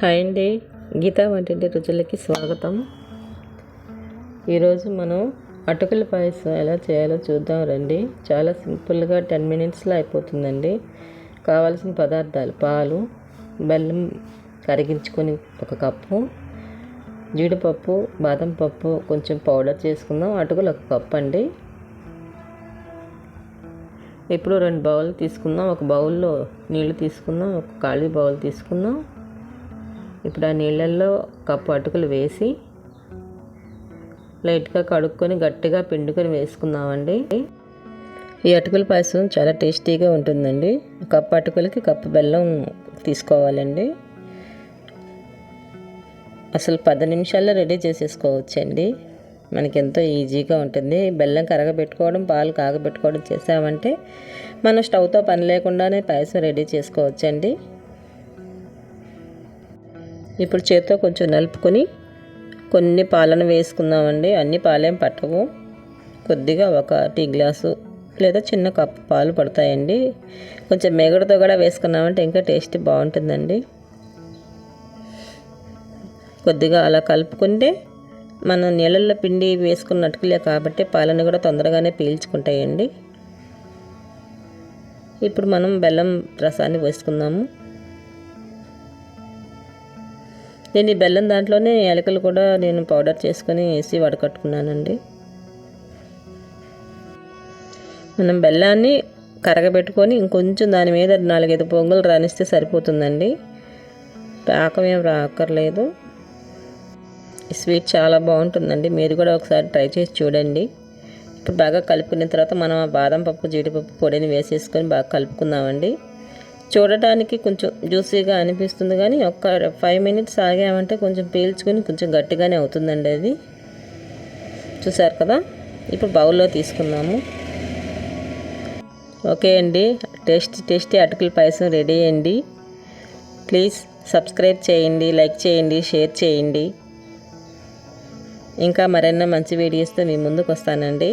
Hi అండి, గీతా వంటింటి రుచులకి స్వాగతం. ఈరోజు మనం అటుకుల పాయసం ఎలా చేయాలో చూద్దాం రండి. చాలా సింపుల్గా 10 మినిట్స్లో అయిపోతుందండి. కావాల్సిన పదార్థాలు: పాలు, బెల్లం కరిగించుకొని 1 కప్పు, జీడిపప్పు, బాదం పప్పు కొంచెం పౌడర్ చేసుకుందాం, అటుకులు 1 కప్పు అండి. ఇప్పుడు 2 బౌల్ తీసుకుందాం. 1 బౌల్లో నీళ్లు తీసుకుందాం, 1 ఖాళీ బౌల్ తీసుకుందాం. ఇప్పుడు ఆ నీళ్ళల్లో కప్పు అటుకులు వేసి లైట్గా కడుక్కొని గట్టిగా పిండుకొని వేసుకుందామండి. ఈ అటుకుల పాయసం చాలా టేస్టీగా ఉంటుందండి. కప్పు అటుకులకి కప్పు బెల్లం తీసుకోవాలండి. అసలు 10 నిమిషాల్లో రెడీ చేసేసుకోవచ్చండి. మనకి ఎంతో ఈజీగా ఉంటుంది. బెల్లం కరగబెట్టుకోవడం, పాలు కాగబెట్టుకోవడం చేసామంటే మనం స్టవ్తో పని లేకుండానే పాయసం రెడీ చేసుకోవచ్చండి. ఇప్పుడు చేత్తో కొంచెం నలుపుకొని కొన్ని పాలను వేసుకుందామండి. అన్ని పాలేం పట్టవు, కొద్దిగా 1 టీ గ్లాసు లేదా చిన్న కప్పు పాలు పడతాయండి. కొంచెం మేగడతో కూడా వేసుకున్నామంటే ఇంకా టేస్ట్ బాగుంటుందండి. కొద్దిగా అలా కలుపుకుంటే మనం నీళ్ళల్లో పిండి వేసుకున్నట్టులే కాబట్టి పాలను కూడా తొందరగానే పీల్చుకుంటాయండి. ఇప్పుడు మనం బెల్లం రసాన్ని వేసుకుందాము. నేను ఈ బెల్లం దాంట్లోనే యాలకులు కూడా నేను పౌడర్ చేసుకొని వేసి వడకట్టుకున్నానండి. మనం బెల్లాన్ని కరగబెట్టుకొని ఇంకొంచెం దాని మీద 4-5 పొంగులు రానిస్తే సరిపోతుందండి. పాకం ఏం రాక్కర్లేదు. ఈ స్వీట్ చాలా బాగుంటుందండి. మీరు కూడా ఒకసారి ట్రై చేసి చూడండి. ఇప్పుడు బాగా కలుపుకున్న తర్వాత మనం ఆ బాదం పప్పు, జీడిపప్పు పొడిని వేసేసుకొని బాగా కలుపుకుందామండి. చూడటానికి కొంచెం జ్యూసీగా అనిపిస్తుంది, కానీ 5 మినిట్స్ ఆగామంటే కొంచెం పీల్చుకొని కొంచెం గట్టిగానే అవుతుందండి అది. చూసారు కదా. ఇప్పుడు బౌల్లో తీసుకుందాము. ఓకే అండి, టేస్టీ అటుకుల పాయసం రెడీ అండి. ప్లీజ్ సబ్స్క్రైబ్ చేయండి, లైక్ చేయండి, షేర్ చేయండి. ఇంకా మరెన్నో మంచి వీడియోస్తో మీ ముందుకు వస్తానండి.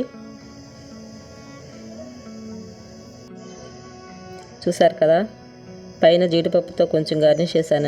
చూసారు కదా, పైన జీడిపప్పుతో కొంచెం గార్నిష్ చేశానండి.